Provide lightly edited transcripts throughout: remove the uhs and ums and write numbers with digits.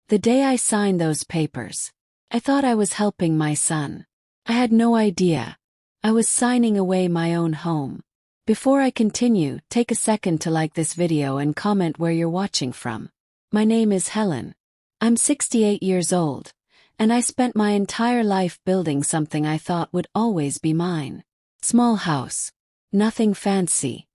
The day I signed those papers, I thought I was helping my son. I had no idea. I was signing away my own home. Before I continue, take a second to like this video and comment where you're watching from. My name is Helen. I'm 68 years old, and I spent my entire life building something I thought would always be mine. Small house. Nothing fancy.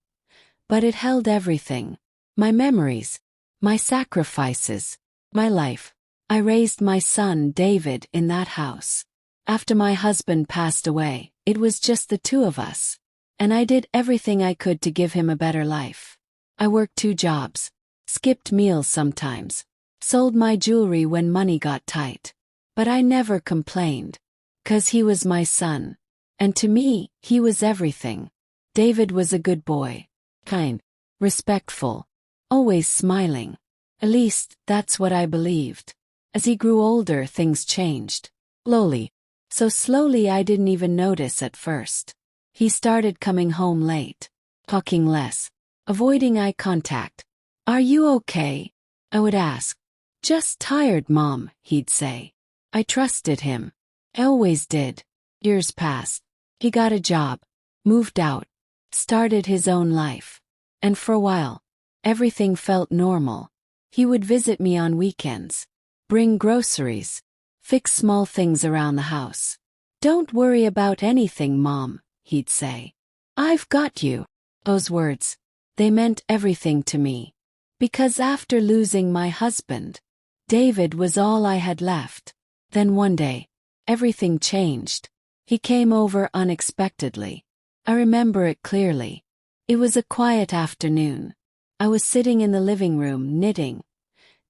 But it held everything. My memories. My sacrifices. My life. I raised my son David in that house. After my husband passed away, it was just the two of us. And I did everything I could to give him a better life. I worked 2 jobs, skipped meals sometimes, sold my jewelry when money got tight. But I never complained. 'Cause he was my son. And to me, he was everything. David was a good boy. Kind. Respectful. Always smiling. At least, that's what I believed. As he grew older, things changed. Slowly. So slowly I didn't even notice at first. He started coming home late, talking less, avoiding eye contact. "Are you okay?" I would ask. "Just tired, Mom," he'd say. I trusted him. I always did. Years passed. He got a job, moved out, started his own life. And for a while, everything felt normal. He would visit me on weekends, bring groceries, fix small things around the house. "Don't worry about anything, Mom," he'd say. "I've got you." Those words, they meant everything to me. Because after losing my husband, David was all I had left. Then one day, everything changed. He came over unexpectedly. I remember it clearly. It was a quiet afternoon. I was sitting in the living room knitting,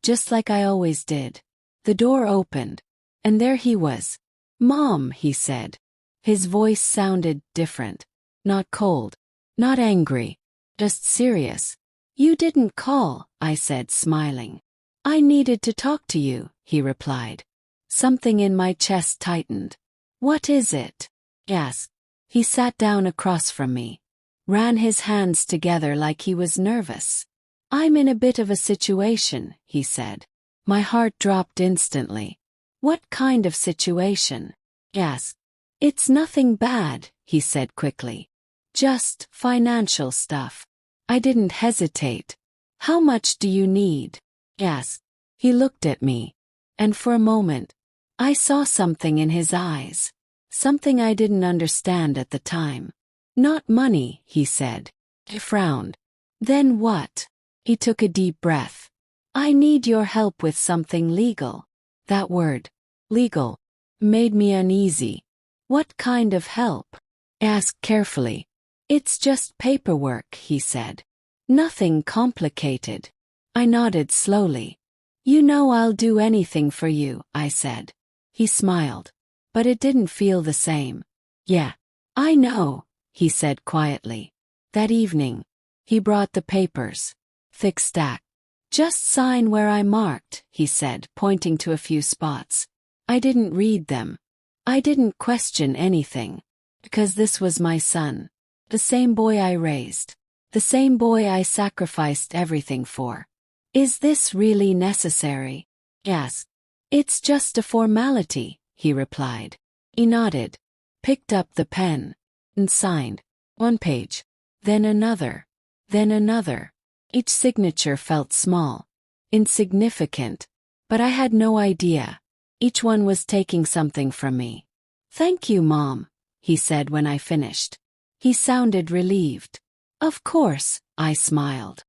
just like I always did. The door opened, and there he was. "Mom," he said. His voice sounded different. Not cold, not angry, just serious. "You didn't call," I said, smiling. "I needed to talk to you," he replied. Something in my chest tightened. "What is it?" I asked. He sat down across from me, ran his hands together like he was nervous. "I'm in a bit of a situation," he said. My heart dropped instantly. "What kind of situation?" I asked. "It's nothing bad," he said quickly. "Just financial stuff." I didn't hesitate. "How much do you need?" I asked. He looked at me, and for a moment, I saw something in his eyes. Something I didn't understand at the time. "Not money," he said. I frowned. "Then what?" He took a deep breath. "I need your help with something legal." That word, legal, made me uneasy. "What kind of help?" I asked carefully. "It's just paperwork," he said. "Nothing complicated." I nodded slowly. "You know I'll do anything for you," I said. He smiled. But it didn't feel the same. "Yeah, I know," he said quietly. That evening, he brought the papers. Thick stack. "Just sign where I marked," he said, pointing to a few spots. I didn't read them. I didn't question anything. Because this was my son. The same boy I raised. The same boy I sacrificed everything for. "Is this really necessary?" I asked. "It's just a formality," he replied. He nodded, picked up the pen, and signed. One page, then another, then another. Each signature felt small, insignificant, but I had no idea. Each one was taking something from me. "Thank you, Mom," he said when I finished. He sounded relieved. "Of course," I smiled.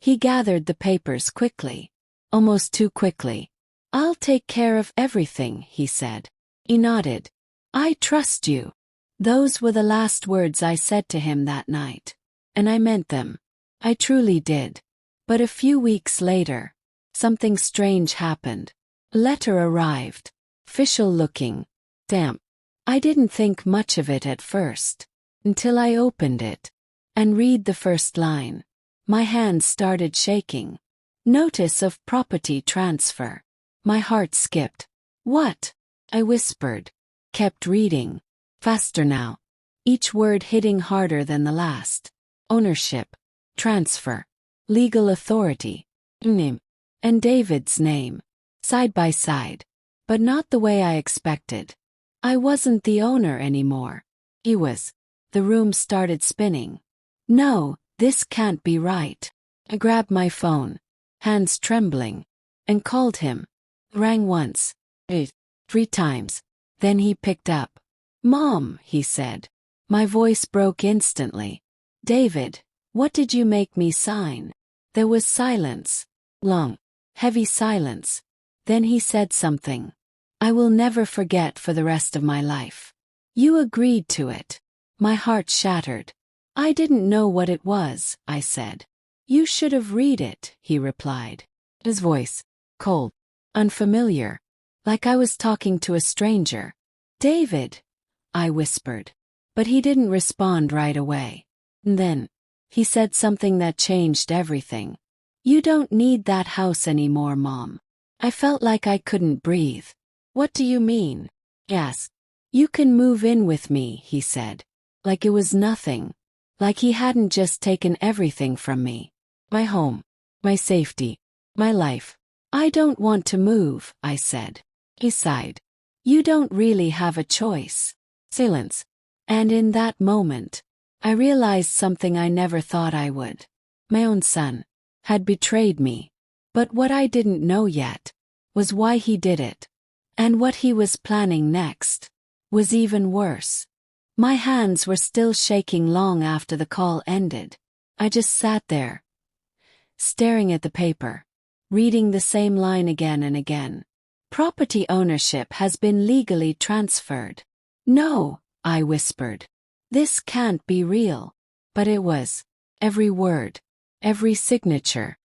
He gathered the papers quickly, almost too quickly. "I'll take care of everything," he said. He nodded. "I trust you." Those were the last words I said to him that night. And I meant them. I truly did. But a few weeks later, something strange happened. A letter arrived. Official looking. Damp. I didn't think much of it at first. Until I opened it. And read the first line. My hands started shaking. "Notice of property transfer." My heart skipped. "What?" I whispered. Kept reading. Faster now. Each word hitting harder than the last. Ownership. Transfer. Legal authority. Name. And David's name. side by side. But not the way I expected. I wasn't the owner anymore. He was. The room started spinning. No, this can't be right. I grabbed my phone, hands trembling, and called him. Rang once, 3 times. Then he picked up. Mom, he said. My voice broke instantly. David, what did you make me sign? There was silence. Long, heavy silence. Then he said something I will never forget for the rest of my life. You agreed to it. My heart shattered. I didn't know what it was, I said. You should have read it, he replied. His voice, cold, unfamiliar, like I was talking to a stranger. David, I whispered. But he didn't respond right away. And then, he said something that changed everything. You don't need that house anymore, Mom. I felt like I couldn't breathe. What do you mean? I asked. You can move in with me, he said. Like it was nothing. Like he hadn't just taken everything from me. My home, my safety, my life. I don't want to move, I said. He sighed. You don't really have a choice. Silence. And in that moment, I realized something I never thought I would. My own son had betrayed me. But what I didn't know yet was why he did it. And what he was planning next was even worse. My hands were still shaking long after the call ended. I just sat there, staring at the paper, reading the same line again and again. Property ownership has been legally transferred. No, I whispered. This can't be real. But it was. Every word, every signature.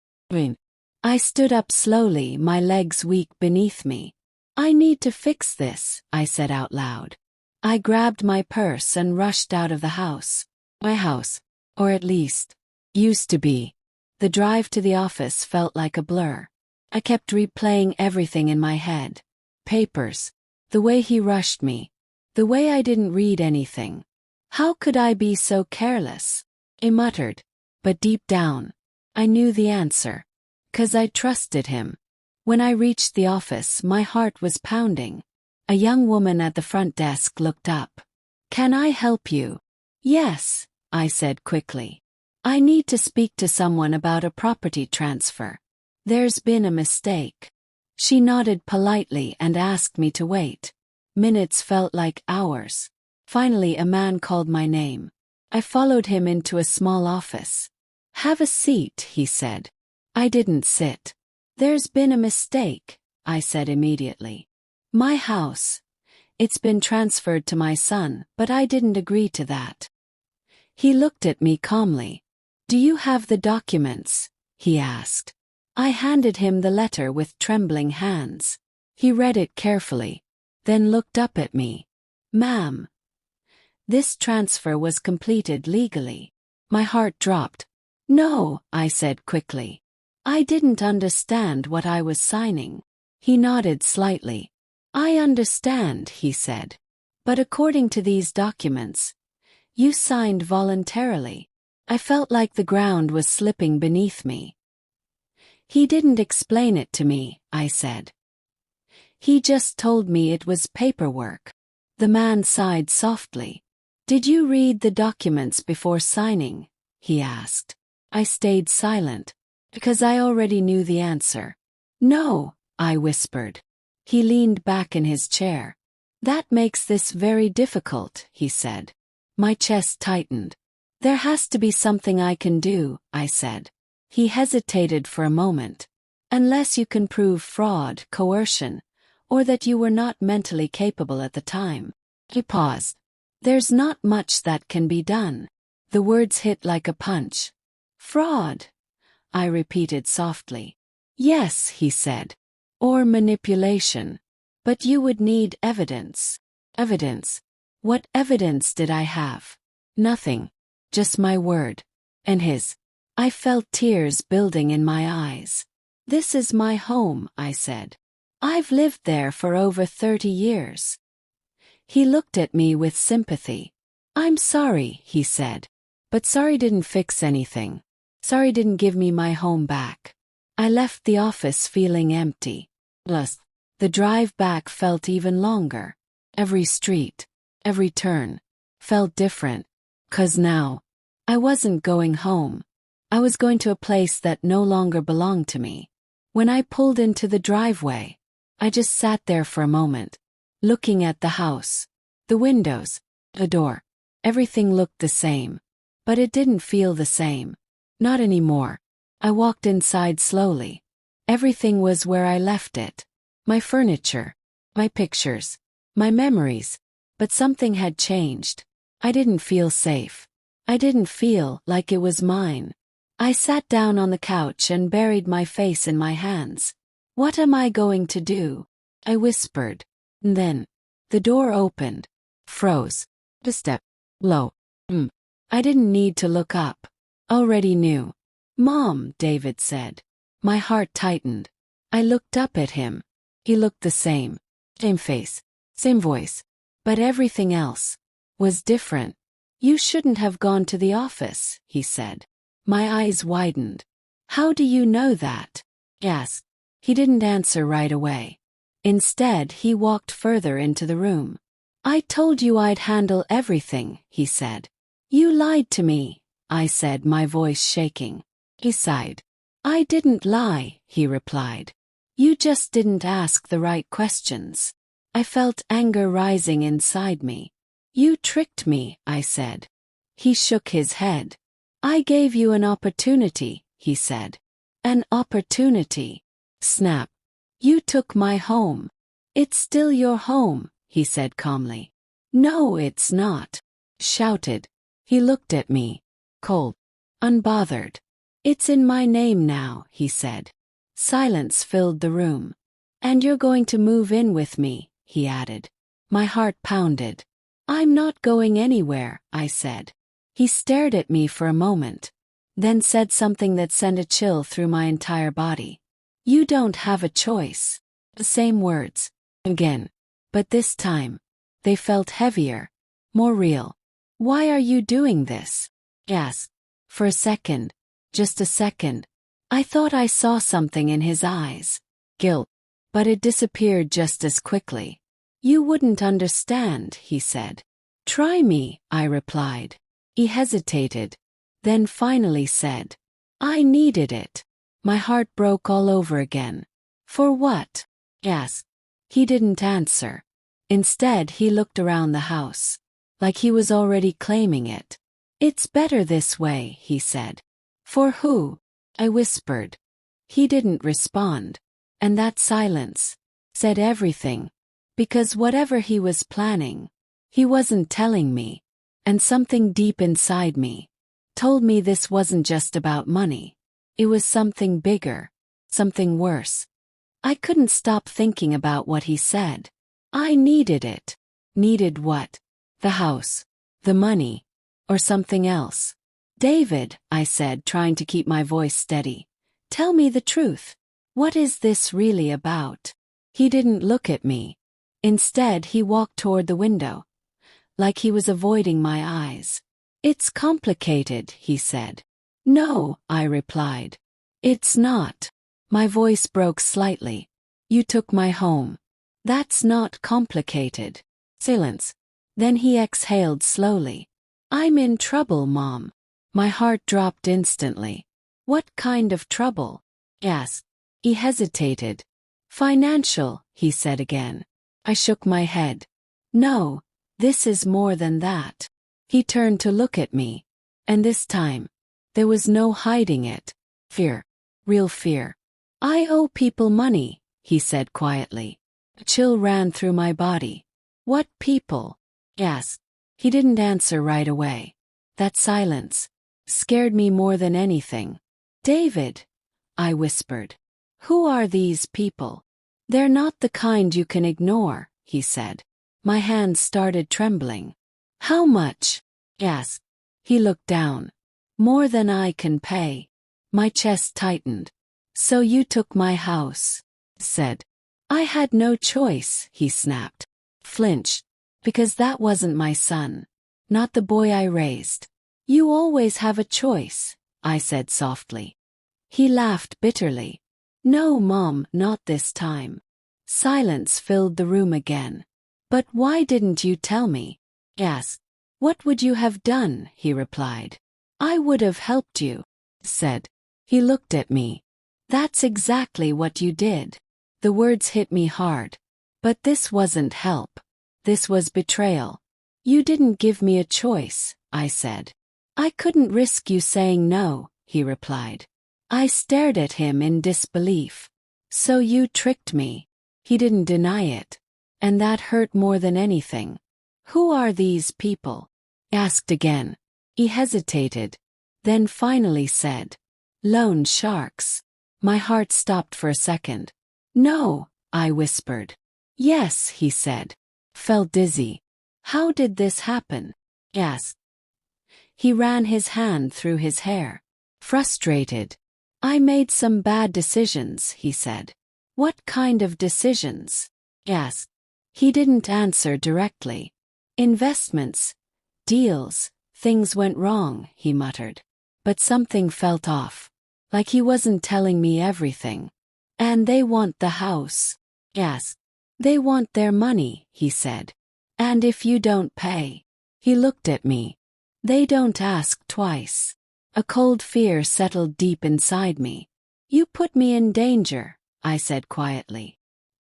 I stood up slowly, my legs weak beneath me. I need to fix this, I said out loud. I grabbed my purse and rushed out of the house. My house, or at least, used to be. The drive to the office felt like a blur. I kept replaying everything in my head. Papers. The way he rushed me. The way I didn't read anything. How could I be so careless? I muttered. But deep down, I knew the answer. 'Cause I trusted him. When I reached the office, my heart was pounding. A young woman at the front desk looked up. Can I help you? Yes, I said quickly. I need to speak to someone about a property transfer. There's been a mistake. She nodded politely and asked me to wait. Minutes felt like hours. Finally, a man called my name. I followed him into a small office. Have a seat, he said. I didn't sit. There's been a mistake, I said immediately. My house. It's been transferred to my son, but I didn't agree to that. He looked at me calmly. Do you have the documents? He asked. I handed him the letter with trembling hands. He read it carefully, then looked up at me. Ma'am. This transfer was completed legally. My heart dropped. No, I said quickly. I didn't understand what I was signing. He nodded slightly. I understand, he said. But according to these documents, you signed voluntarily. I felt like the ground was slipping beneath me. He didn't explain it to me, I said. He just told me it was paperwork. The man sighed softly. Did you read the documents before signing? He asked. I stayed silent, because I already knew the answer. No, I whispered. He leaned back in his chair. That makes this very difficult, he said. My chest tightened. There has to be something I can do, I said. He hesitated for a moment. Unless you can prove fraud, coercion, or that you were not mentally capable at the time. He paused. There's not much that can be done. The words hit like a punch. Fraud, I repeated softly. Yes, he said. Or manipulation. But you would need evidence. Evidence. What evidence did I have? Nothing. Just my word. And his. I felt tears building in my eyes. This is my home, I said. I've lived there for over 30 years. He looked at me with sympathy. I'm sorry, he said. But sorry didn't fix anything. Sorry didn't give me my home back. I left the office feeling empty. Plus, the drive back felt even longer. Every street, every turn, felt different. 'Cause now, I wasn't going home. I was going to a place that no longer belonged to me. When I pulled into the driveway, I just sat there for a moment, looking at the house, the windows, the door. Everything looked the same. But it didn't feel the same. Not anymore. I walked inside slowly. Everything was where I left it. My furniture, my pictures, my memories. But something had changed. I didn't feel safe. I didn't feel like it was mine. I sat down on the couch and buried my face in my hands. What am I going to do? I whispered. And then, the door opened. Froze. A step. Low. I didn't need to look up. Already knew. Mom, David said. My heart tightened. I looked up at him. He looked the same. Same face. Same voice. But everything else was different. You shouldn't have gone to the office, he said. My eyes widened. How do you know that? Asked. He didn't answer right away. Instead, he walked further into the room. I told you I'd handle everything, he said. You lied to me, I said, my voice shaking. He sighed. I didn't lie, he replied. You just didn't ask the right questions. I felt anger rising inside me. You tricked me, I said. He shook his head. I gave you an opportunity, he said. An opportunity. Snap. You took my home. It's still your home, he said calmly. No, it's not. Shouted. He looked at me. Cold. Unbothered. It's in my name now, he said. Silence filled the room. And you're going to move in with me, he added. My heart pounded. I'm not going anywhere, I said. He stared at me for a moment, then said something that sent a chill through my entire body. You don't have a choice. The same words. Again. But this time, they felt heavier, more real. Why are you doing this? I asked. For a second, just a second, I thought I saw something in his eyes. Guilt. But it disappeared just as quickly. You wouldn't understand, he said. Try me, I replied. He hesitated, then finally said, I needed it. My heart broke all over again. For what? I asked. He didn't answer. Instead, he looked around the house, like he was already claiming it. It's better this way, he said. For who? I whispered. He didn't respond. And that silence said everything. Because whatever he was planning, he wasn't telling me. And something deep inside me told me this wasn't just about money. It was something bigger, something worse. I couldn't stop thinking about what he said. I needed it. Needed what? The house, the money, or something else. David, I said, trying to keep my voice steady. Tell me the truth. What is this really about? He didn't look at me. Instead, he walked toward the window, like he was avoiding my eyes. It's complicated, he said. No, I replied. It's not. My voice broke slightly. You took my home. That's not complicated. Silence. Then he exhaled slowly. I'm in trouble, Mom. My heart dropped instantly. What kind of trouble? I asked. He hesitated. Financial, he said again. I shook my head. No, this is more than that. He turned to look at me. And this time, there was no hiding it. Fear. Real fear. I owe people money, he said quietly. A chill ran through my body. What people? I asked. He didn't answer right away. That silence scared me more than anything. David, I whispered. Who are these people? They're not the kind you can ignore, he said. My hands started trembling. How much? I asked. He looked down. More than I can pay. My chest tightened. So you took my house, said. I had no choice, he snapped. Flinched. Because that wasn't my son. Not the boy I raised. You always have a choice, I said softly. He laughed bitterly. No, Mom, not this time. Silence filled the room again. But why didn't you tell me? I asked. What would you have done? He replied. I would have helped you, said. He looked at me. That's exactly what you did. The words hit me hard. But this wasn't help. This was betrayal. You didn't give me a choice, I said. I couldn't risk you saying no, he replied. I stared at him in disbelief. So you tricked me. He didn't deny it. And that hurt more than anything. Who are these people? I asked again. He hesitated, then finally said, Loan sharks. My heart stopped for a second. No, I whispered. Yes, he said. Felt dizzy. How did this happen? I asked. He ran his hand through his hair. Frustrated. I made some bad decisions, he said. What kind of decisions? I asked. He didn't answer directly. Investments. Deals. Things went wrong, he muttered. But something felt off. Like he wasn't telling me everything. And they want the house. I asked. They want their money, he said. And if you don't pay. He looked at me. They don't ask twice. A cold fear settled deep inside me. You put me in danger, I said quietly.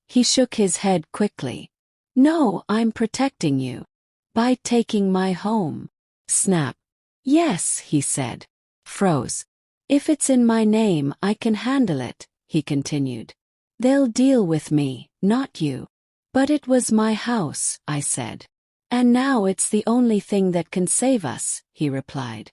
He shook his head quickly. No, I'm protecting you. By taking my home. Snap. Yes, he said. Froze. If it's in my name, I can handle it, he continued. They'll deal with me, not you. But it was my house, I said. And now it's the only thing that can save us, he replied.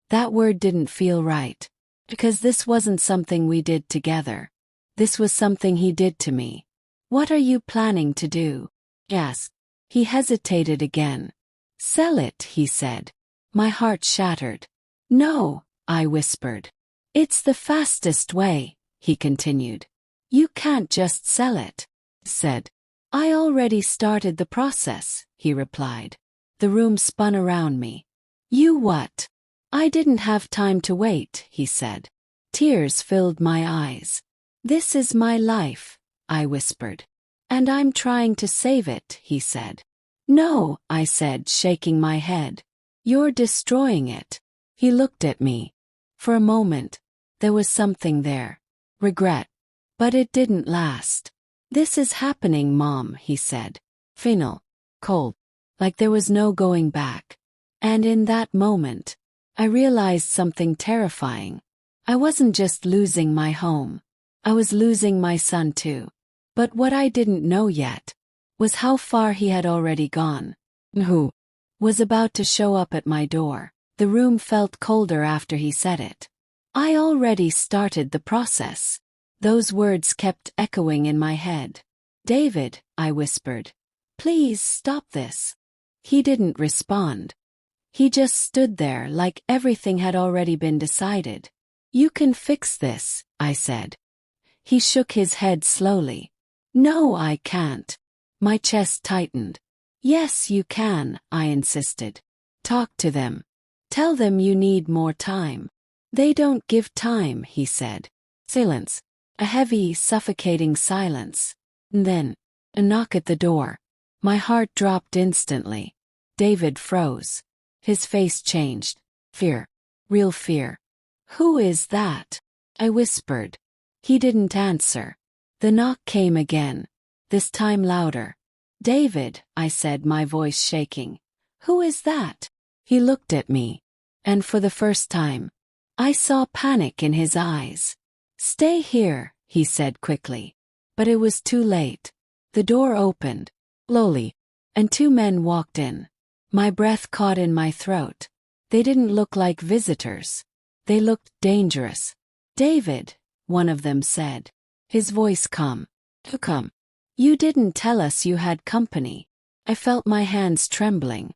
That word didn't feel right. Because this wasn't something we did together. This was something he did to me. What are you planning to do? I asked. He hesitated again. Sell it, he said. My heart shattered. No, I whispered. It's the fastest way, he continued. You can't just sell it, said. I already started the process, he replied. The room spun around me. You what? I didn't have time to wait, he said. Tears filled my eyes. This is my life, I whispered. And I'm trying to save it, he said. No, I said, shaking my head. You're destroying it. He looked at me. For a moment, there was something there. Regret. But it didn't last. This is happening, Mom, he said. Final. Cold. Like there was no going back. And in that moment, I realized something terrifying. I wasn't just losing my home. I was losing my son too. But what I didn't know yet was how far he had already gone. Who was about to show up at my door. The room felt colder after he said it. I already started the process. Those words kept echoing in my head. David, I whispered. Please stop this. He didn't respond. He just stood there like everything had already been decided. You can fix this, I said. He shook his head slowly. No, I can't. My chest tightened. Yes, you can, I insisted. Talk to them. Tell them you need more time. They don't give time, he said. Silence. A heavy, suffocating silence. And then, a knock at the door. My heart dropped instantly. David froze. His face changed. Fear. Real fear. Who is that? I whispered. He didn't answer. The knock came again. This time louder. David, I said, my voice shaking. Who is that? He looked at me. And for the first time, I saw panic in his eyes. Stay here, he said quickly. But it was too late. The door opened, slowly, and two men walked in. My breath caught in my throat. They didn't look like visitors. They looked dangerous. David, one of them said. His voice calm. Come. You didn't tell us you had company. I felt my hands trembling.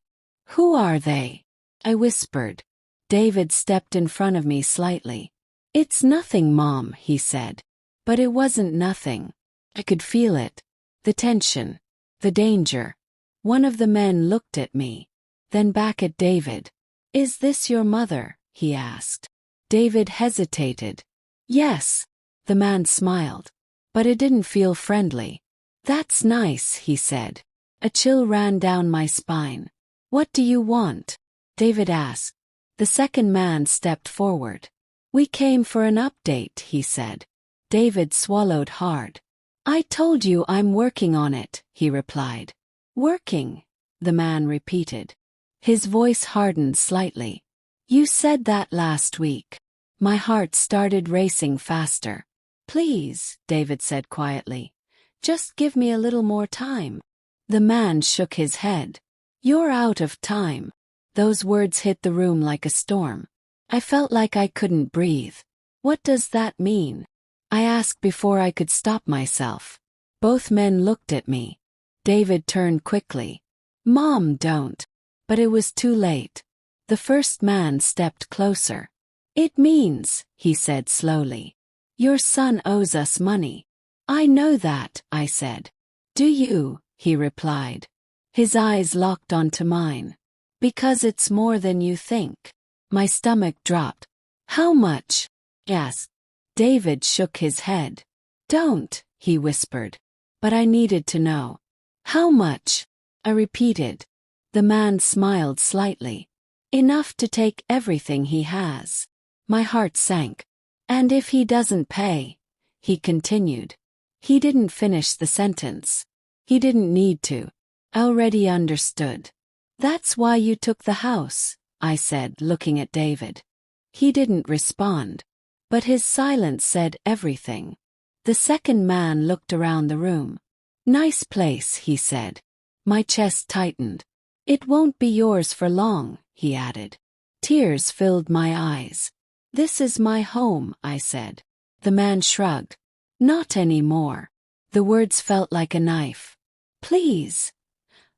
Who are they? I whispered. David stepped in front of me slightly. It's nothing, Mom, he said. But it wasn't nothing. I could feel it. The tension. The danger. One of the men looked at me. Then back at David. Is this your mother? He asked. David hesitated. Yes. The man smiled. But it didn't feel friendly. That's nice, he said. A chill ran down my spine. What do you want? David asked. The second man stepped forward. We came for an update, he said. David swallowed hard. I told you I'm working on it, he replied. Working? The man repeated. His voice hardened slightly. You said that last week. My heart started racing faster. Please, David said quietly. Just give me a little more time. The man shook his head. You're out of time. Those words hit the room like a storm. I felt like I couldn't breathe. What does that mean? I asked before I could stop myself. Both men looked at me. David turned quickly. Mom, don't. But it was too late. The first man stepped closer. It means, he said slowly. Your son owes us money. I know that, I said. Do you? He replied. His eyes locked onto mine. Because it's more than you think. My stomach dropped. How much? Asked. David shook his head. Don't, he whispered. But I needed to know. How much? I repeated. The man smiled slightly. Enough to take everything he has. My heart sank. And if he doesn't pay, he continued. He didn't finish the sentence. He didn't need to. I already understood. That's why you took the house, I said, looking at David. He didn't respond. But his silence said everything. The second man looked around the room. Nice place, he said. My chest tightened. It won't be yours for long, he added. Tears filled my eyes. This is my home, I said. The man shrugged. Not anymore. The words felt like a knife. Please,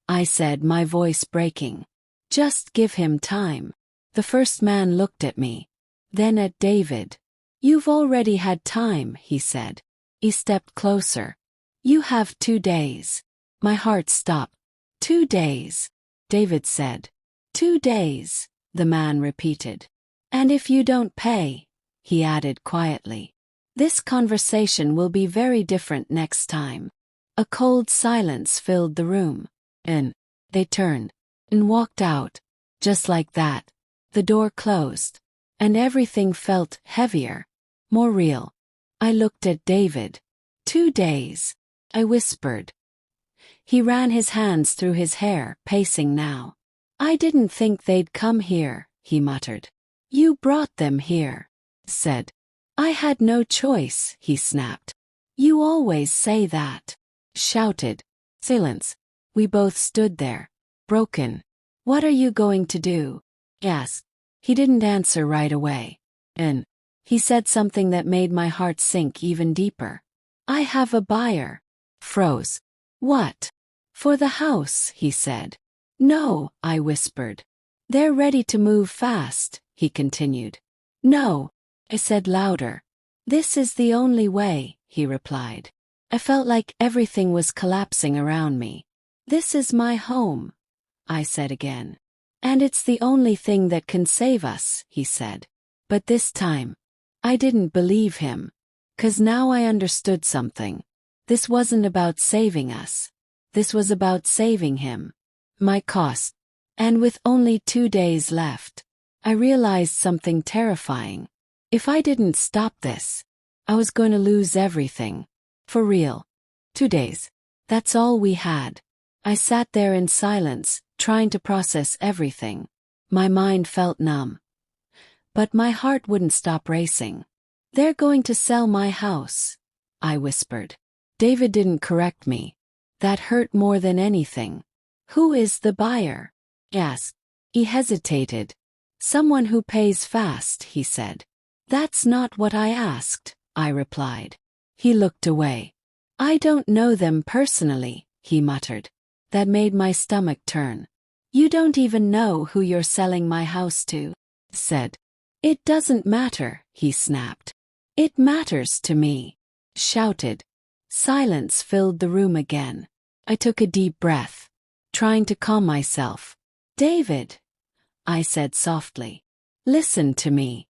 I said, my voice breaking. Just give him time. The first man looked at me. Then at David. You've already had time, he said. He stepped closer. You have 2 days. My heart stopped. 2 days, David said. 2 days, the man repeated. And if you don't pay, he added quietly. This conversation will be very different next time. A cold silence filled the room. And they turned and walked out. Just like that. The door closed. And everything felt heavier. More real. I looked at David. 2 days. I whispered. He ran his hands through his hair, pacing now. I didn't think they'd come here, he muttered. You brought them here, said. I had no choice, he snapped. You always say that, shouted. Silence. We both stood there, broken. What are you going to do? Asked. He didn't answer right away. And he said something that made my heart sink even deeper. I have a buyer. Froze. What? For the house, he said. No, I whispered. They're ready to move fast, he continued. No, I said louder. This is the only way, he replied. I felt like everything was collapsing around me. This is my home, I said again. And it's the only thing that can save us, he said. But this time, I didn't believe him. 'Cause now I understood something. This wasn't about saving us. This was about saving him. My cost. And with only 2 days left, I realized something terrifying. If I didn't stop this, I was going to lose everything. For real. 2 days. That's all we had. I sat there in silence, trying to process everything. My mind felt numb. But my heart wouldn't stop racing. They're going to sell my house, I whispered. David didn't correct me. That hurt more than anything. Who is the buyer? Asked. He hesitated. Someone who pays fast, he said. That's not what I asked, I replied. He looked away. I don't know them personally, he muttered. That made my stomach turn. You don't even know who you're selling my house to, said. It doesn't matter, he snapped. It matters to me, shouted. Silence filled the room again. I took a deep breath, trying to calm myself. David, I said softly. Listen to me.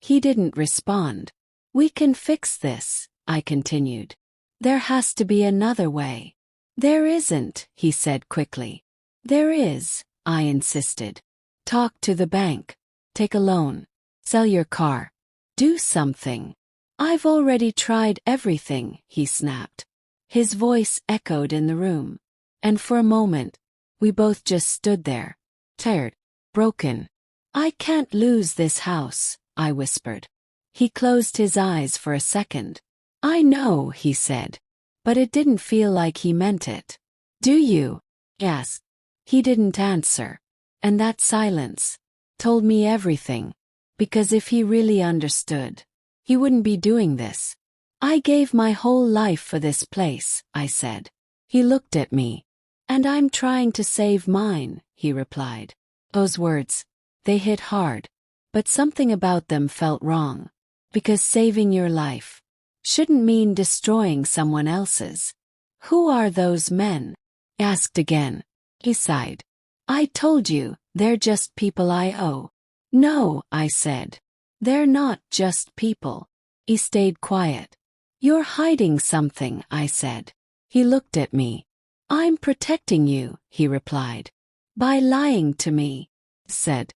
He didn't respond. We can fix this, I continued. There has to be another way. There isn't, he said quickly. There is, I insisted. Talk to the bank. Take a loan. Sell your car. Do something. I've already tried everything, he snapped. His voice echoed in the room. And for a moment, we both just stood there, tired, broken. I can't lose this house, I whispered. He closed his eyes for a second. I know, he said. But it didn't feel like he meant it. Do you? Yes. He didn't answer. And that silence told me everything. Because if he really understood, he wouldn't be doing this. I gave my whole life for this place, I said. He looked at me. And I'm trying to save mine, he replied. Those words, they hit hard. But something about them felt wrong. Because saving your life shouldn't mean destroying someone else's. Who are those men? Asked again. He sighed. I told you, they're just people I owe. No, I said. They're not just people. He stayed quiet. You're hiding something, I said. He looked at me. I'm protecting you, he replied. By lying to me, said.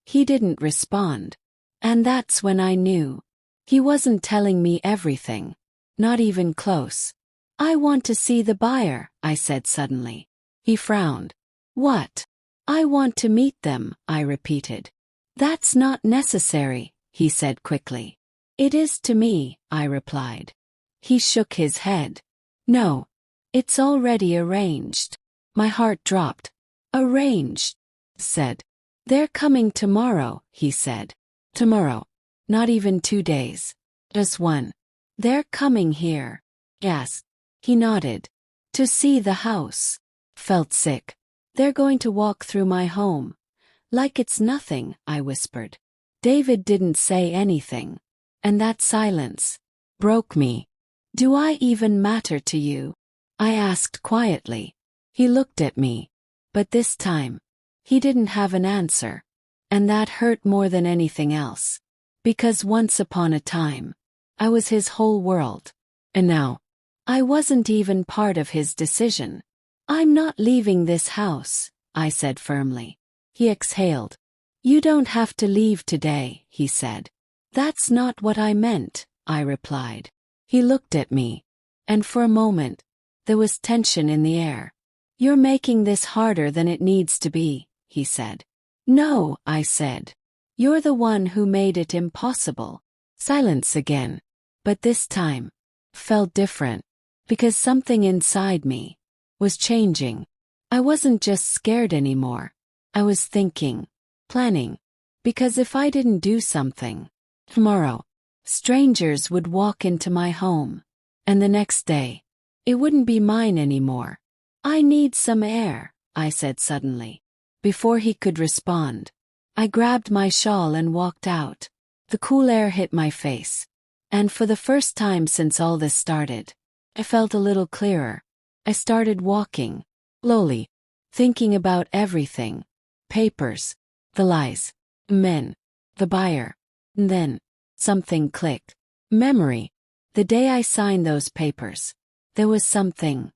He didn't respond. And that's when I knew. He wasn't telling me everything. Not even close. I want to see the buyer, I said suddenly. He frowned. What? I want to meet them, I repeated. That's not necessary, he said quickly. It is to me, I replied. He shook his head. No. It's already arranged. My heart dropped. Arranged, said. They're coming tomorrow, he said. Tomorrow. Not even 2 days. Just one. They're coming here. Yes. He nodded. To see the house. Felt sick. They're going to walk through my home. Like it's nothing, I whispered. David didn't say anything. And that silence broke me. Do I even matter to you? I asked quietly. He looked at me. But this time, he didn't have an answer. And that hurt more than anything else. Because once upon a time, I was his whole world. And now, I wasn't even part of his decision. I'm not leaving this house, I said firmly. He exhaled. You don't have to leave today, he said. That's not what I meant, I replied. He looked at me. And for a moment, there was tension in the air. You're making this harder than it needs to be, he said. No, I said. You're the one who made it impossible. Silence again. But this time, felt different. Because something inside me was changing. I wasn't just scared anymore. I was thinking, planning. Because if I didn't do something, tomorrow, strangers would walk into my home. And the next day, it wouldn't be mine anymore. I need some air, I said suddenly. Before he could respond, I grabbed my shawl and walked out. The cool air hit my face. And for the first time since all this started, I felt a little clearer. I started walking, slowly, thinking about everything. Papers, the lies, men, the buyer. And then, something clicked. Memory. The day I signed those papers, there was something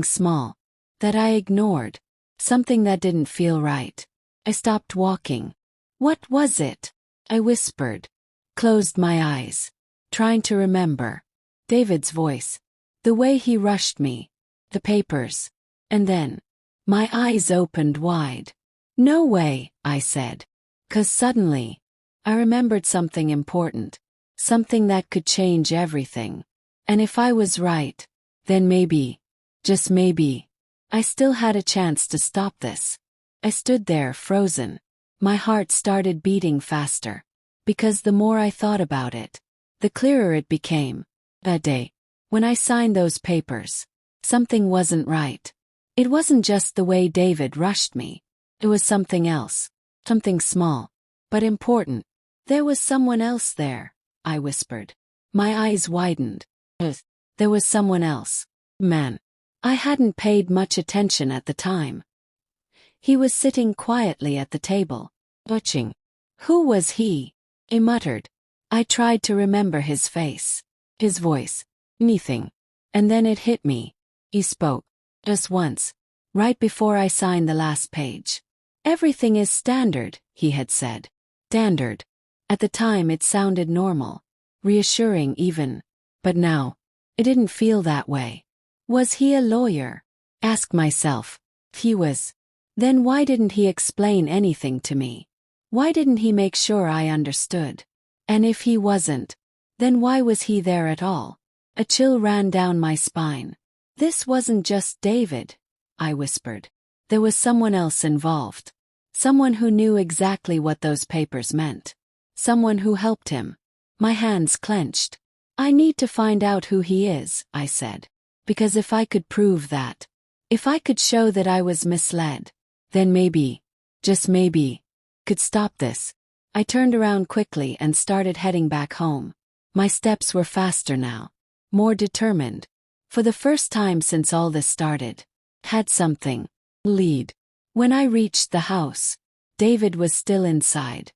small, that I ignored, something that didn't feel right. I stopped walking. What was it? I whispered. Closed my eyes. Trying to remember. David's voice. The way he rushed me. The papers. And then, my eyes opened wide. No way, I said. 'Cause suddenly, I remembered something important. Something that could change everything. And if I was right, then maybe, just maybe, I still had a chance to stop this. I stood there frozen. My heart started beating faster. Because the more I thought about it, the clearer it became. That day, when I signed those papers, something wasn't right. It wasn't just the way David rushed me. It was something else. Something small, but important. There was someone else there, I whispered. My eyes widened. There was someone else. Man. I hadn't paid much attention at the time. He was sitting quietly at the table, watching. Who was he? I muttered. I tried to remember his face, his voice, anything. And then it hit me. He spoke. Just once. Right before I signed the last page. Everything is standard, he had said. Standard. At the time it sounded normal. Reassuring even. But now, it didn't feel that way. Was he a lawyer? Ask myself. If he was. Then why didn't he explain anything to me? Why didn't he make sure I understood? And if he wasn't, then why was he there at all? A chill ran down my spine. This wasn't just David, I whispered. There was someone else involved. Someone who knew exactly what those papers meant. Someone who helped him. My hands clenched. I need to find out who he is, I said. Because if I could prove that, if I could show that I was misled, then maybe, just maybe, could stop this. I turned around quickly and started heading back home. My steps were faster now. More determined. For the first time since all this started. Had something. Lead. When I reached the house, David was still inside.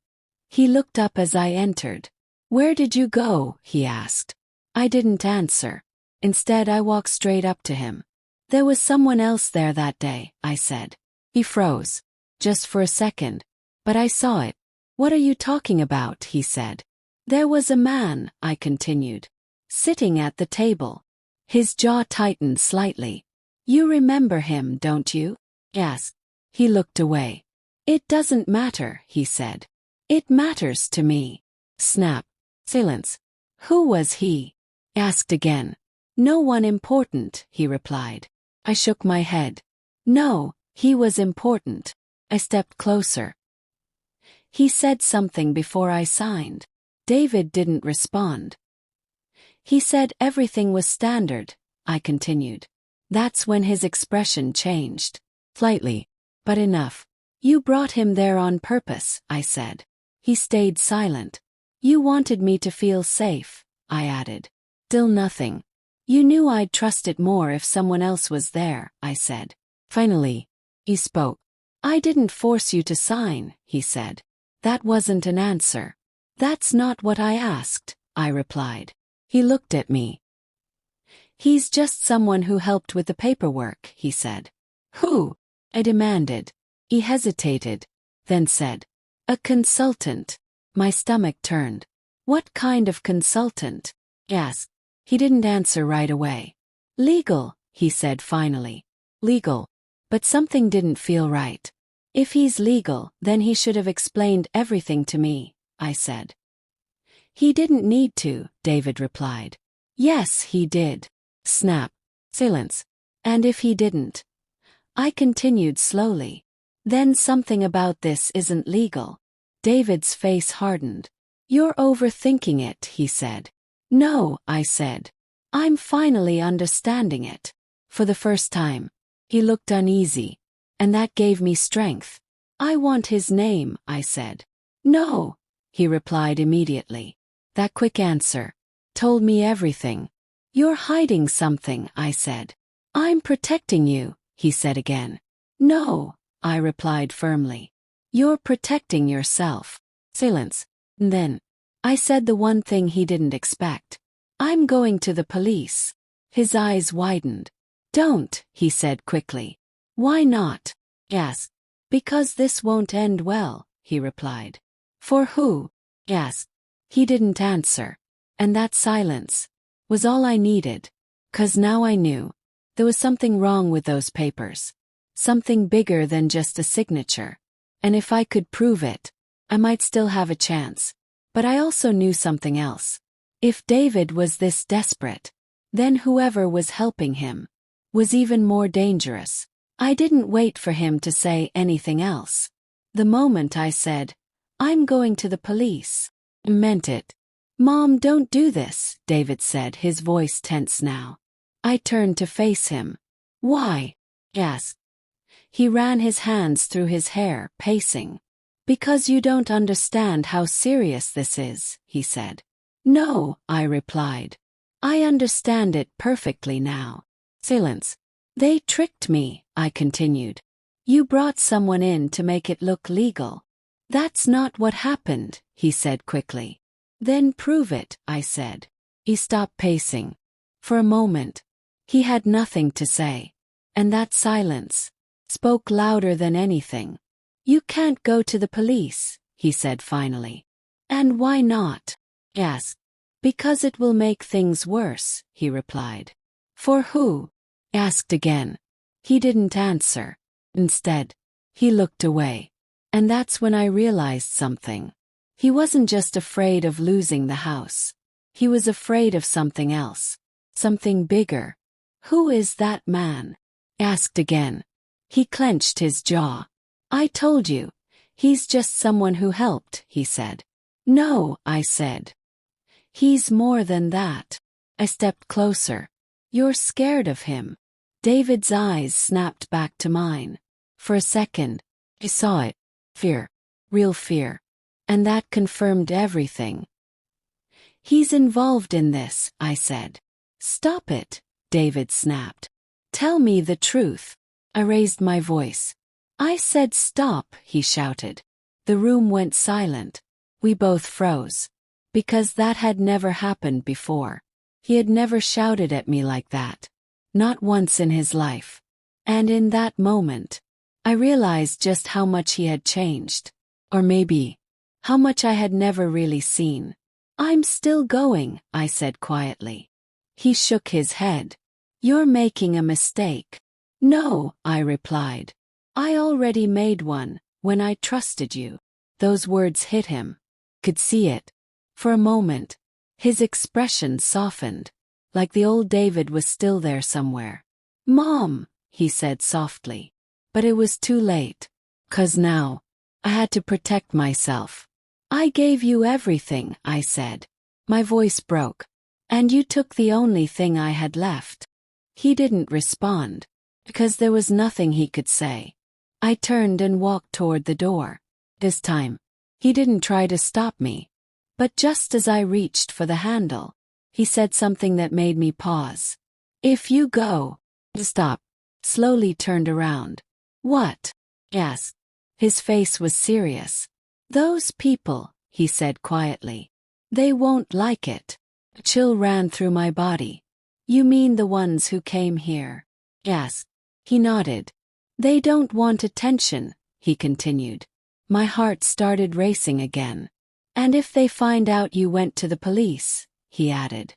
He looked up as I entered. "Where did you go?" he asked. I didn't answer. Instead, I walked straight up to him. "There was someone else there that day," I said. He froze. Just for a second. But I saw it. "What are you talking about?" he said. "There was a man," I continued, "sitting at the table." His jaw tightened slightly. "You remember him, don't you?" "Yes." He looked away. "It doesn't matter," he said. "It matters to me." Snap. Silence. "Who was he?" Asked again. "No one important," he replied. I shook my head. "No, he was important." I stepped closer. "He said something before I signed." David didn't respond. "He said everything was standard," I continued. That's when his expression changed. Slightly. But enough. "You brought him there on purpose," I said. He stayed silent. "You wanted me to feel safe," I added. Still nothing. "You knew I'd trust it more if someone else was there," I said. Finally, he spoke. "I didn't force you to sign," he said. That wasn't an answer. "That's not what I asked," I replied. He looked at me. "He's just someone who helped with the paperwork," he said. "Who?" I demanded. He hesitated, then said, "A consultant." My stomach turned. "What kind of consultant?" I asked. He didn't answer right away. "Legal," he said finally. "Legal." But something didn't feel right. "If he's legal, then he should have explained everything to me," I said. "He didn't need to," David replied. "Yes, he did." Snap. Silence. "And if he didn't?" I continued slowly. "Then something about this isn't legal." David's face hardened. "You're overthinking it," he said. "No," I said. "I'm finally understanding it." For the first time. He looked uneasy. And that gave me strength. "I want his name," I said. "No," he replied immediately. That quick answer told me everything. "You're hiding something," I said. "I'm protecting you," he said again. "No," I replied firmly. "You're protecting yourself." Silence. And then, I said the one thing he didn't expect. "I'm going to the police." His eyes widened. "Don't," he said quickly. "Why not?" "Yes." "Because this won't end well," he replied. "For who?" "Yes." He didn't answer. And that silence was all I needed. 'Cause now I knew there was something wrong with those papers. Something bigger than just a signature. And if I could prove it, I might still have a chance. But I also knew something else. If David was this desperate, then whoever was helping him was even more dangerous. I didn't wait for him to say anything else. The moment I said, "I'm going to the police," I meant it. "Mom, don't do this," David said, his voice tense now. I turned to face him. "Why?" I asked. He ran his hands through his hair, pacing. "Because you don't understand how serious this is," he said. "No," I replied. "I understand it perfectly now." Silence. "They tricked me," I continued. "You brought someone in to make it look legal." "That's not what happened," he said quickly. "Then prove it," I said. He stopped pacing. For a moment, he had nothing to say. And that silence spoke louder than anything. "You can't go to the police," he said finally. "And why not?" I asked. "Because it will make things worse," he replied. "For who?" I asked again. He didn't answer. Instead, he looked away. And that's when I realized something. He wasn't just afraid of losing the house. He was afraid of something else. Something bigger. "Who is that man?" I asked again. He clenched his jaw. "I told you. He's just someone who helped," he said. "No," I said. "He's more than that." I stepped closer. "You're scared of him." David's eyes snapped back to mine. For a second, I saw it. Fear. Real fear. And that confirmed everything. "He's involved in this," I said. "Stop it," David snapped. "Tell me the truth." I raised my voice. "I said stop," he shouted. The room went silent. We both froze. Because that had never happened before. He had never shouted at me like that. Not once in his life. And in that moment, I realized just how much he had changed. Or maybe, how much I had never really seen. "I'm still going," I said quietly. He shook his head. "You're making a mistake." "No," I replied. "I already made one, when I trusted you." Those words hit him. Could see it. For a moment, his expression softened, like the old David was still there somewhere. "Mom," he said softly. But it was too late. 'Cause now, I had to protect myself. "I gave you everything," I said. My voice broke. "And you took the only thing I had left." He didn't respond, because there was nothing he could say. I turned and walked toward the door. This time, he didn't try to stop me. But just as I reached for the handle, he said something that made me pause. "If you go..." Stop. Slowly turned around. "What?" I asked. His face was serious. "Those people," he said quietly. "They won't like it." A chill ran through my body. "You mean the ones who came here?" I asked. He nodded. "They don't want attention," he continued. My heart started racing again. "And if they find out you went to the police," he added.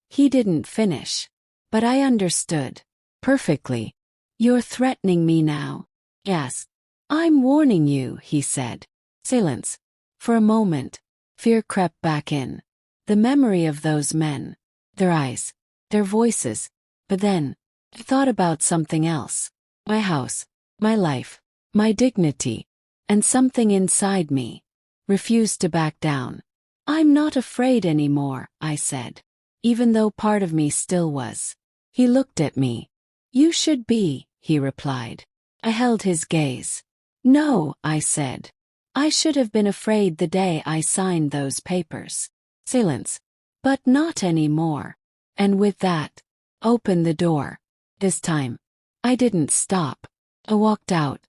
He didn't finish. But I understood. Perfectly. "You're threatening me now?" I asked. "I'm warning you," he said. Silence. For a moment, fear crept back in. The memory of those men. Their eyes. Their voices. But then, I thought about something else. My house. My life. My dignity. And something inside me refused to back down. "I'm not afraid anymore," I said. Even though part of me still was. He looked at me. "You should be," he replied. I held his gaze. "No," I said. "I should have been afraid the day I signed those papers." Silence. "But not anymore." And with that, opened the door. This time, I didn't stop. I walked out.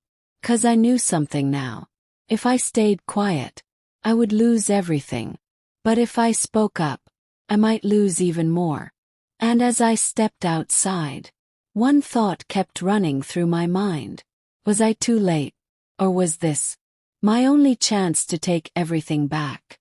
'Cause I knew something now. If I stayed quiet, I would lose everything. But if I spoke up, I might lose even more. And as I stepped outside, one thought kept running through my mind. Was I too late? Or was this my only chance to take everything back?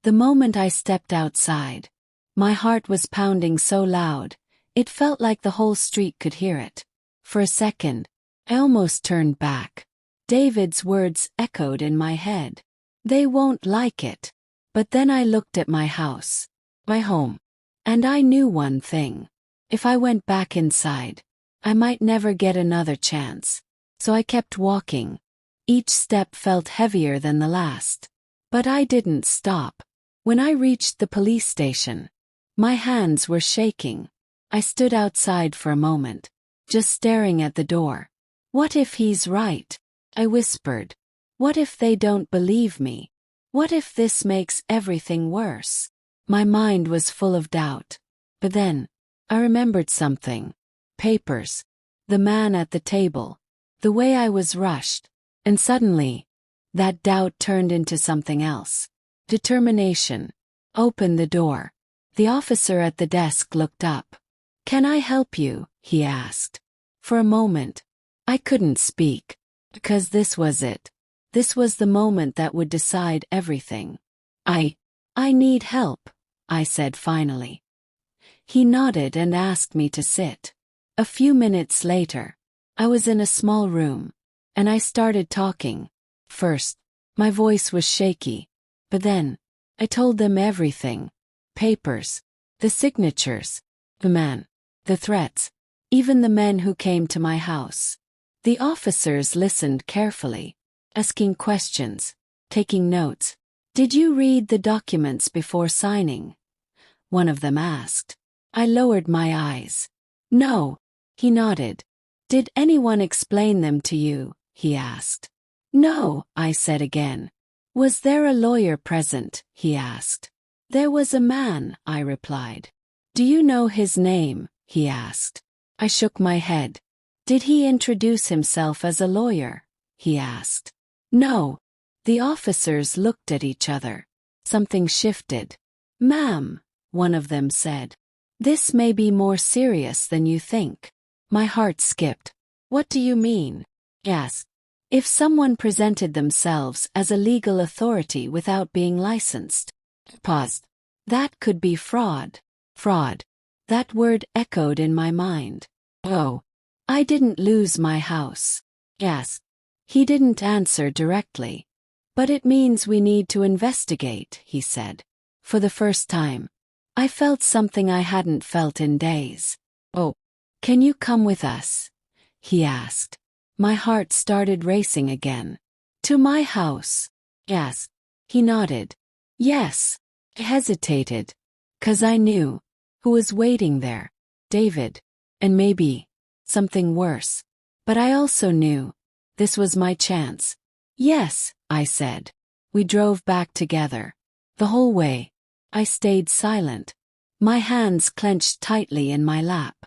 The moment I stepped outside, my heart was pounding so loud, it felt like the whole street could hear it. For a second, I almost turned back. David's words echoed in my head. "They won't like it." But then I looked at my house, my home, and I knew one thing. If I went back inside, I might never get another chance. So I kept walking. Each step felt heavier than the last. But I didn't stop. When I reached the police station, my hands were shaking. I stood outside for a moment, just staring at the door. "What if he's right?" I whispered. "What if they don't believe me? What if this makes everything worse?" My mind was full of doubt. But then, I remembered something. Papers. The man at the table. The way I was rushed. And suddenly, that doubt turned into something else. Determination. "Open the door." The officer at the desk looked up. "Can I help you?" he asked. For a moment, I couldn't speak. Because this was it. This was the moment that would decide everything. I need help, I said finally. He nodded and asked me to sit. A few minutes later, I was in a small room, and I started talking. First, my voice was shaky, but then, I told them everything. Papers, the signatures, the man, the threats, even the men who came to my house. The officers listened carefully, asking questions, taking notes. Did you read the documents before signing? One of them asked. I lowered my eyes. No, he nodded. Did anyone explain them to you? He asked. No, I said again. Was there a lawyer present? He asked. There was a man, I replied. Do you know his name? He asked. I shook my head. Did he introduce himself as a lawyer? He asked. No. The officers looked at each other. Something shifted. Ma'am, one of them said. This may be more serious than you think. My heart skipped. What do you mean? Yes. If someone presented themselves as a legal authority without being licensed. Paused. That could be fraud. Fraud. That word echoed in my mind. Oh. I didn't lose my house. Yes. He didn't answer directly. But it means we need to investigate, he said. For the first time, I felt something I hadn't felt in days. Oh. Can you come with us? He asked. My heart started racing again. To my house? Yes. He nodded. Yes. I hesitated. 'Cause I knew who was waiting there. David. And maybe something worse. But I also knew this was my chance. Yes, I said. We drove back together. The whole way, I stayed silent. My hands clenched tightly in my lap.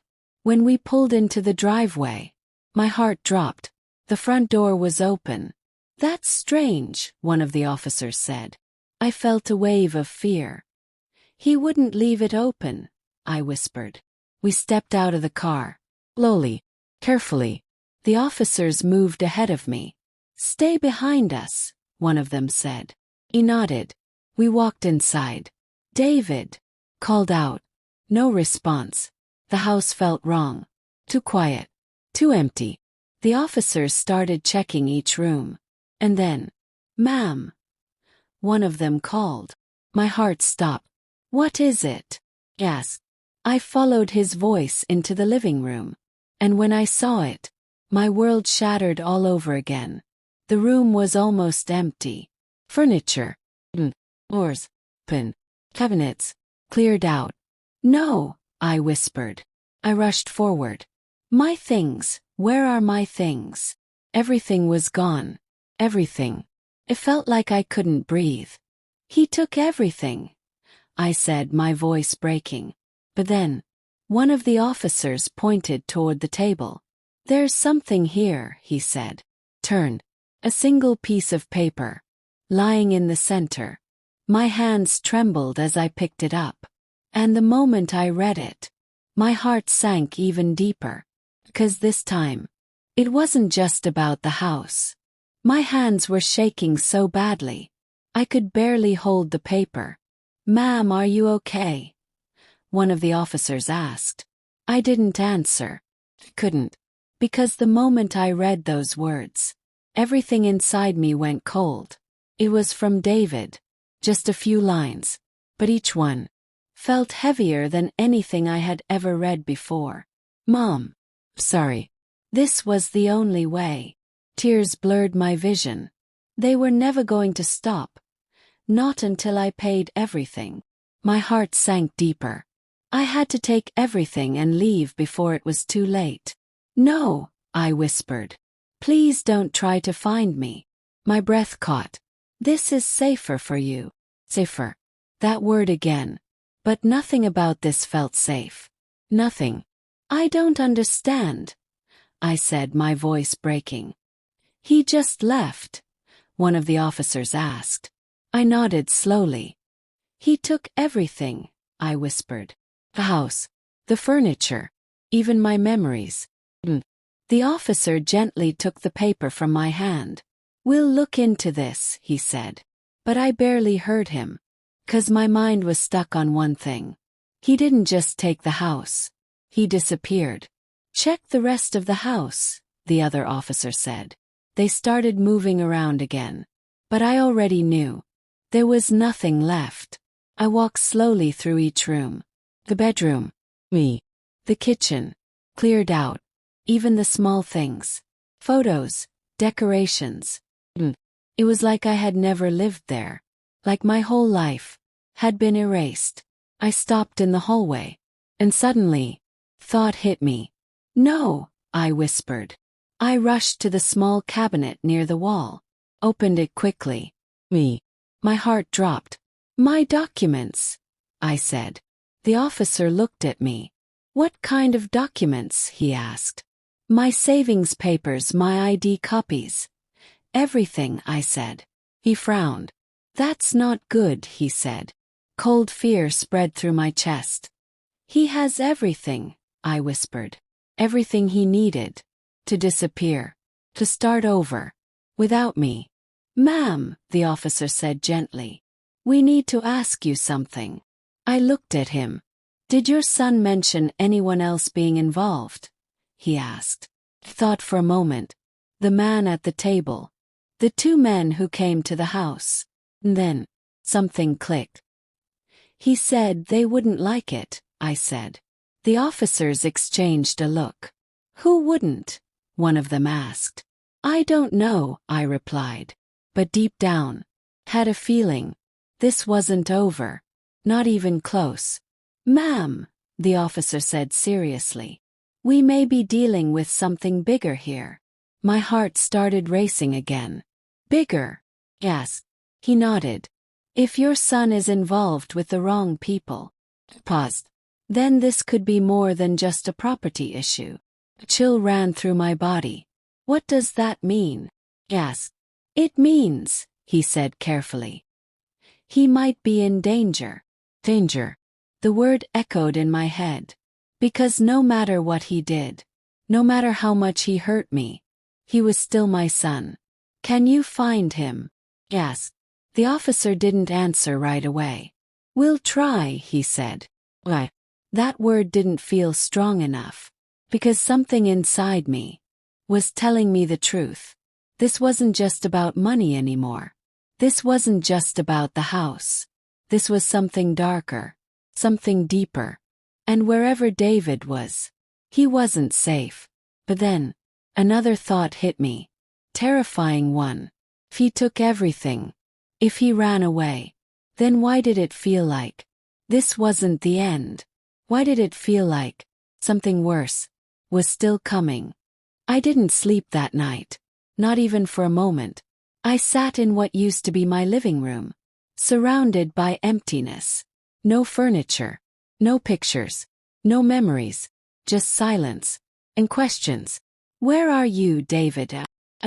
When we pulled into the driveway, my heart dropped. The front door was open. That's strange, one of the officers said. I felt a wave of fear. He wouldn't leave it open, I whispered. We stepped out of the car. Slowly, carefully. The officers moved ahead of me. Stay behind us, one of them said. He nodded. We walked inside. David called out. No response. The house felt wrong. Too quiet. Too empty. The officers started checking each room. And then, Ma'am, one of them called. My heart stopped. What is it? Yes. I followed his voice into the living room. And when I saw it, my world shattered all over again. The room was almost empty. Furniture, doors, cabinets, cleared out. No, I whispered. I rushed forward. My things, where are my things? Everything was gone. Everything. It felt like I couldn't breathe. He took everything, I said, my voice breaking. But then, one of the officers pointed toward the table. There's something here, he said. Turned. A single piece of paper. Lying in the center. My hands trembled as I picked it up. And the moment I read it, my heart sank even deeper. Because this time, it wasn't just about the house. My hands were shaking so badly. I could barely hold the paper. Ma'am, are you okay? One of the officers asked. I didn't answer. Couldn't. Because the moment I read those words, everything inside me went cold. It was from David. Just a few lines. But each one felt heavier than anything I had ever read before. Mom. Sorry. This was the only way. Tears blurred my vision. They were never going to stop. Not until I paid everything. My heart sank deeper. I had to take everything and leave before it was too late. No, I whispered. Please don't try to find me. My breath caught. This is safer for you. Safer. That word again. But nothing about this felt safe. Nothing. I don't understand, I said, my voice breaking. He just left, one of the officers asked. I nodded slowly. He took everything, I whispered. The house, the furniture, even my memories. The officer gently took the paper from my hand. "We'll look into this," he said. But I barely heard him. 'Cause my mind was stuck on one thing. He didn't just take the house. He disappeared. "Check the rest of the house," the other officer said. They started moving around again. But I already knew. There was nothing left. I walked slowly through each room. The bedroom. Me. The kitchen. Cleared out. Even the small things. Photos. Decorations. It was like I had never lived there. Like my whole life had been erased. I stopped in the hallway. And suddenly, thought hit me. "No," I whispered. I rushed to the small cabinet near the wall. Opened it quickly. My heart dropped. "My documents," I said. The officer looked at me. "What kind of documents?" he asked. "My savings papers, my ID copies. Everything," I said. He frowned. "That's not good," he said. Cold fear spread through my chest. "He has everything," I whispered. Everything he needed. To disappear. To start over. Without me. "Ma'am," the officer said gently. "We need to ask you something." I looked at him. "Did your son mention anyone else being involved?" he asked. Thought for a moment. The man at the table. The two men who came to the house. And then, something clicked. "He said they wouldn't like it," I said. The officers exchanged a look. "Who wouldn't?" one of them asked. "I don't know," I replied. But deep down, had a feeling. This wasn't over. Not even close. "Ma'am," the officer said seriously. "We may be dealing with something bigger here." My heart started racing again. "Bigger?" "Yes." He nodded. "If your son is involved with the wrong people." Paused. "Then this could be more than just a property issue." A chill ran through my body. "What does that mean?" "Yes." "It means," he said carefully, "he might be in danger." Danger. The word echoed in my head. Because no matter what he did, no matter how much he hurt me, he was still my son. "Can you find him?" "Yes." The officer didn't answer right away. "We'll try," he said. Why? That word didn't feel strong enough. Because something inside me was telling me the truth. This wasn't just about money anymore. This wasn't just about the house. This was something darker. Something deeper. And wherever David was, he wasn't safe. But then, another thought hit me. Terrifying one. If he took everything, if he ran away, then why did it feel like this wasn't the end? Why did it feel like something worse was still coming? I didn't sleep that night. Not even for a moment. I sat in what used to be my living room, surrounded by emptiness. No furniture, no pictures, no memories, just silence and questions. "Where are you, David?"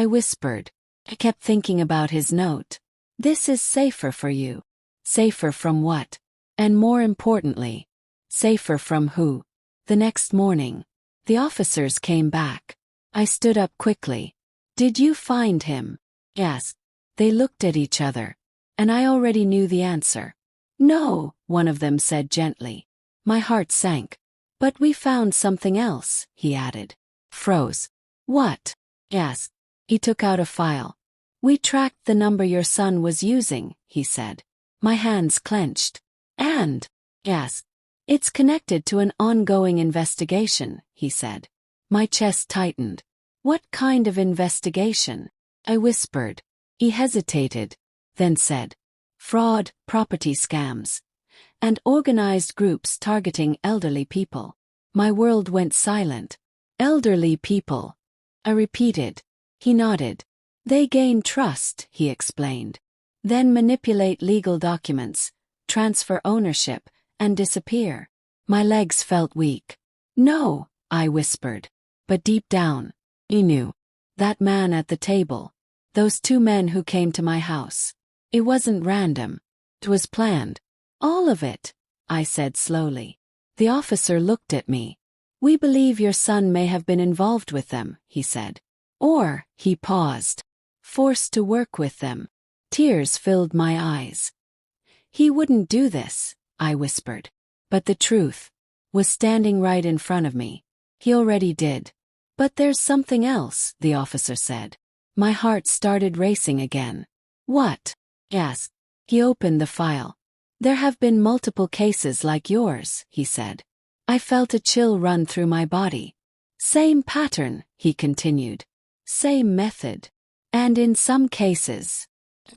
I whispered. I kept thinking about his note. "This is safer for you." Safer from what? And more importantly, safer from who? The next morning, the officers came back. I stood up quickly. "Did you find him?" "Yes." They looked at each other. And I already knew the answer. "No," one of them said gently. My heart sank. "But we found something else," he added. Froze. "What?" "Yes." He took out a file. "We tracked the number your son was using," he said. My hands clenched. "And?" "Yes. It's connected to an ongoing investigation," he said. My chest tightened. "What kind of investigation?" I whispered. He hesitated, then said, "Fraud, property scams, and organized groups targeting elderly people." My world went silent. "Elderly people," I repeated. He nodded. "They gain trust," he explained. "Then manipulate legal documents, transfer ownership, and disappear." My legs felt weak. "No," I whispered. But deep down, he knew. That man at the table. Those two men who came to my house. It wasn't random. It was planned. "All of it," I said slowly. The officer looked at me. We believe your son may have been involved with them, he said. Or, he paused. Forced to work with them. Tears filled my eyes. He wouldn't do this, I whispered. But the truth was standing right in front of me. He already did. But there's something else, the officer said. My heart started racing again. What? I asked. He opened the file. There have been multiple cases like yours, he said. I felt a chill run through my body. Same pattern, he continued. Same method. And in some cases.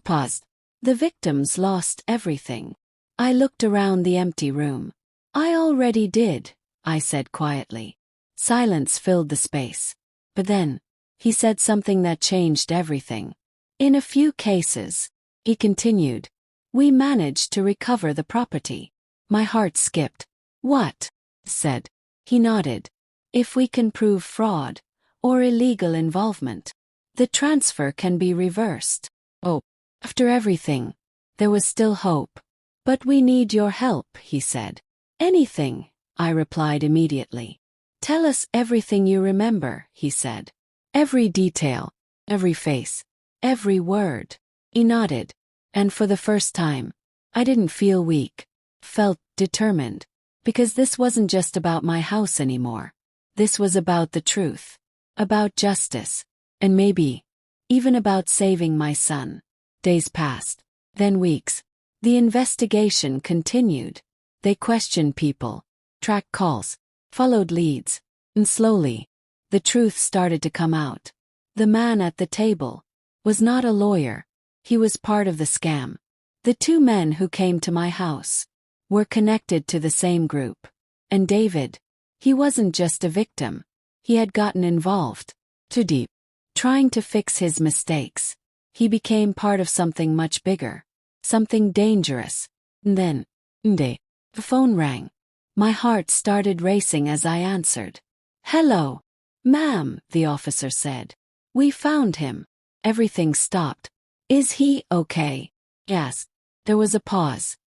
Paused. The victims lost everything. I looked around the empty room. I already did, I said quietly. Silence filled the space. But then, he said something that changed everything. In a few cases, he continued, we managed to recover the property. My heart skipped. What? Said. He nodded. If we can prove fraud or illegal involvement, the transfer can be reversed. Oh, after everything, there was still hope. But we need your help, he said. Anything, I replied immediately. Tell us everything you remember, he said. Every detail, every face, every word. He nodded, and for the first time, I didn't feel weak. Felt determined. Because this wasn't just about my house anymore. This was about the truth. About justice. And maybe, even about saving my son. Days passed. Then weeks. The investigation continued. They questioned people, tracked calls, followed leads. And slowly, the truth started to come out. The man at the table was not a lawyer. He was part of the scam. The two men who came to my house were connected to the same group. And David, he wasn't just a victim. He had gotten involved, too deep, trying to fix his mistakes. He became part of something much bigger, something dangerous. And then, the phone rang. My heart started racing as I answered. Hello, ma'am, the officer said. We found him. Everything stopped. Is he okay? Yes. There was a pause.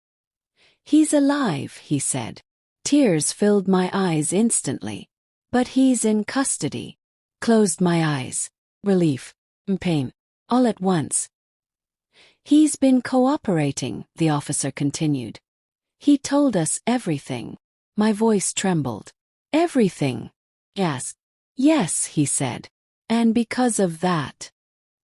He's alive, he said. Tears filled my eyes instantly. But he's in custody. Closed my eyes. Relief. And pain. All at once. He's been cooperating, the officer continued. He told us everything. My voice trembled. Everything. Yes. Yes, he said. And because of that,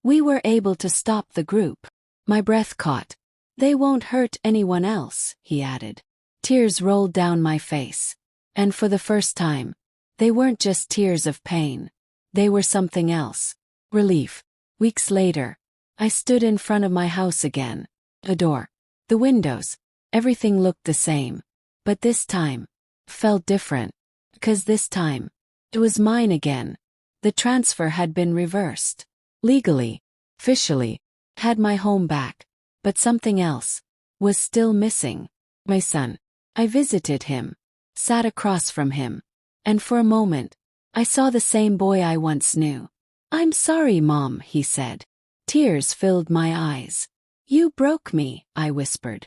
we were able to stop the group. My breath caught. They won't hurt anyone else, he added. Tears rolled down my face. And for the first time, they weren't just tears of pain. They were something else. Relief. Weeks later, I stood in front of my house again. The door, the windows, everything looked the same. But this time, felt different. Because this time, it was mine again. The transfer had been reversed. Legally, officially, had my home back. But something else was still missing. My son. I visited him, sat across from him, and for a moment, I saw the same boy I once knew. I'm sorry, Mom, he said. Tears filled my eyes. You broke me, I whispered.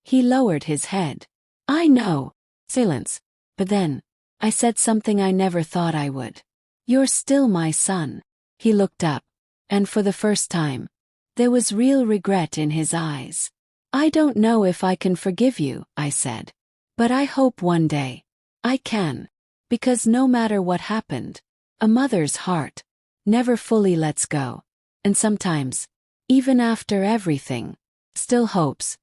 He lowered his head. I know. Silence. But then, I said something I never thought I would. You're still my son. He looked up, and for the first time, there was real regret in his eyes. I don't know if I can forgive you, I said. But I hope one day I can. Because no matter what happened, a mother's heart never fully lets go. And sometimes, even after everything, still hopes.